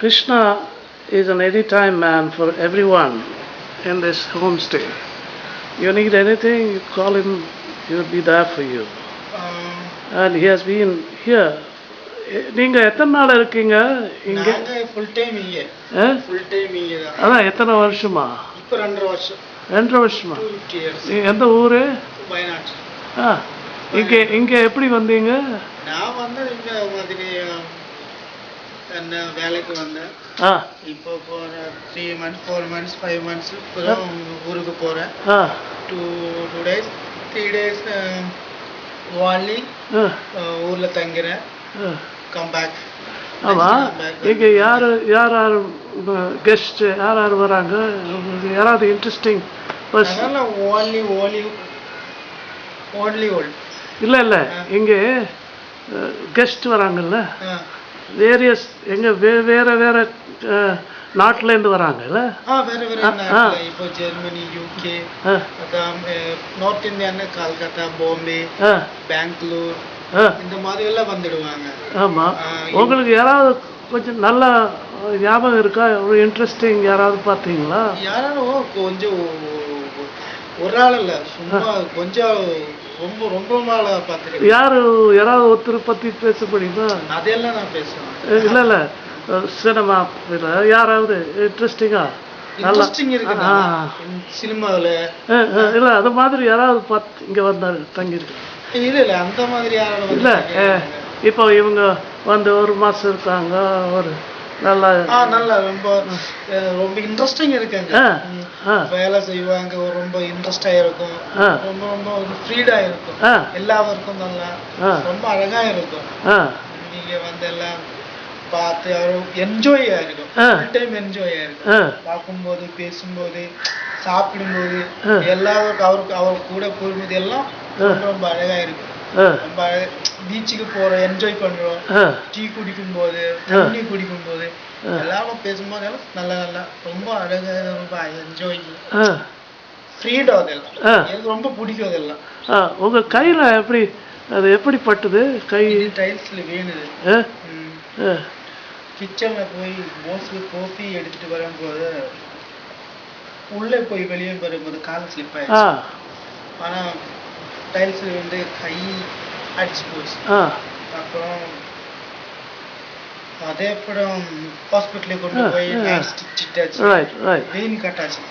Krishna is an anytime man for everyone in this homestay. You need anything, you call him, he will be there for you. And he has been here. நீங்க எத்தனை நாள் இருக்கீங்க இங்க? நாங்க full time இங்க. Full time இங்க தான். அதான் எத்தனை வருஷமா? இப்போ 2.5 வருஷம். 2.5 வருஷமா? 2 years. எந்த ஊரு? வயநாடு. இங்க எப்படி வந்தீங்க? நான் வந்து இங்க மாதிரி என்ன வேலைக்கு வந்தேன். இப்போ போற 3 months 4 months 5 months அப்புறம் ஊருக்கு போறேன். 2 days 3 days வாலி ஊர்ல தங்குறேன். Come back. ஆமா, இங்க யார் கெஸ்ட் யார் வராங்க? யாராவது இன்ட்ரெஸ்டிங் பர்சன்? ஓன்லி ஓல்ட் இல்ல இங்க கெஸ்ட் வராங்கல்ல, வேரியஸ் எங்க வேற நாட்டுல இருந்து வராங்கல்ல. வேற இப்போ ஜெர்மனி, யூகே, நார்த் இந்தியான்னு கல்கத்தா, பாம்பே, பெங்களூர் இந்த மாதிரி எல்லாம் வந்துடுவாங்க. ஆமா, உங்களுக்கு யாராவது கொஞ்சம் நல்ல ஞாபகம் இருக்கா? ஒரு இன்ட்ரெஸ்டிங் யாராவது பார்த்தீங்களா? யாரும் கொஞ்சம் ஒரு ஆள் இல்ல, சும்மா கொஞ்சம் ரொம்ப ரொம்ப நாளா பார்த்துருக்கேன். யாராவது ஒருத்தர் பத்தி பேச முடியுமா? அதெல்லாம் நான் பேசுவேன். இல்ல சினிமா யாராவது இன்ட்ரெஸ்டிங்கா இருக்கு சினிமாவில் இல்ல அது மாதிரி யாராவது பார்த்து இங்க வந்தாரு தங்கியிருக்கு? இல்ல அந்த மாதிரி யாரும் இல்ல. இப்போ இவங்க வந்து 1 மாசம் இருக்காங்க, ஒரு நல்லா ரொம்ப ரொம்ப இன்ட்ரெஸ்டிங் இருக்காங்க. வேலை செய்வாங்க, ரொம்ப இன்ட்ரெஸ்டா இருக்கும், ரொம்ப ரொம்ப ஃப்ரீடா இருக்கும், எல்லாருக்கும் நல்லா ரொம்ப அழகா இருக்கும். நீங்க வந்து எல்லாம் பார்த்து என்ஜாய் ஆயிருக்கும், டைம் என்ஜாய் ஆயிருக்கும். பார்க்கும்போது, பேசும்போது, சாப்பிடும்போது, எல்லாருக்கும் அவர் கூட போகும்போது எல்லாம் ரொம்ப அழகா இருக்கும். ரொம்ப பீச்சுக்கு போறோம், என்ஜாய் பண்றோம், டீ குடிக்கும் போது, தண்ணி குடிக்கும் போது, எல்லாரும் பேசும்போது எல்லாம் நல்லா ரொம்ப அழகா, ரொம்ப என்ஜாய், ஃப்ரீடம். அதெல்லாம் எனக்கு ரொம்ப பிடிக்கும். அதெல்லாம் உங்க கையில எப்படி அது எப்படி பட்டுது? கை டைல்ஸ்ல வேணுது. கிச்சன்ல போய் மோஸ்ட்லி காஃபி எடுத்துட்டு வரும்போது உள்ளே போய் வெளியே வரும்போது கால் ஸ்லிப் ஆயிடுச்சு. ஆனா டைல்ஸ்ல வந்து கை அடிச்சு போச்சு. அப்புறம் அதே அப்புறம் ஹாஸ்பிட்டலுக்கு கொண்டு போய் ஸ்டிச் வெயின் கட்டாச்சு.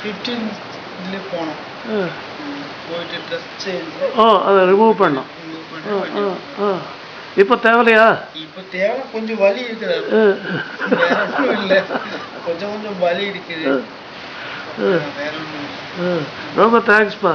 15 போனோம், போயிட்டு ட்ரெஸ் சேஞ்ச் அதை ரிமூவ் பண்ணோம். இப்போ தேவையா? இப்போ தேவை, கொஞ்சம் வலி இருக்குது. இல்லை, கொஞ்சம் வலி இருக்குது. ரொம்ப தேங்க்ஸ்ப்பா.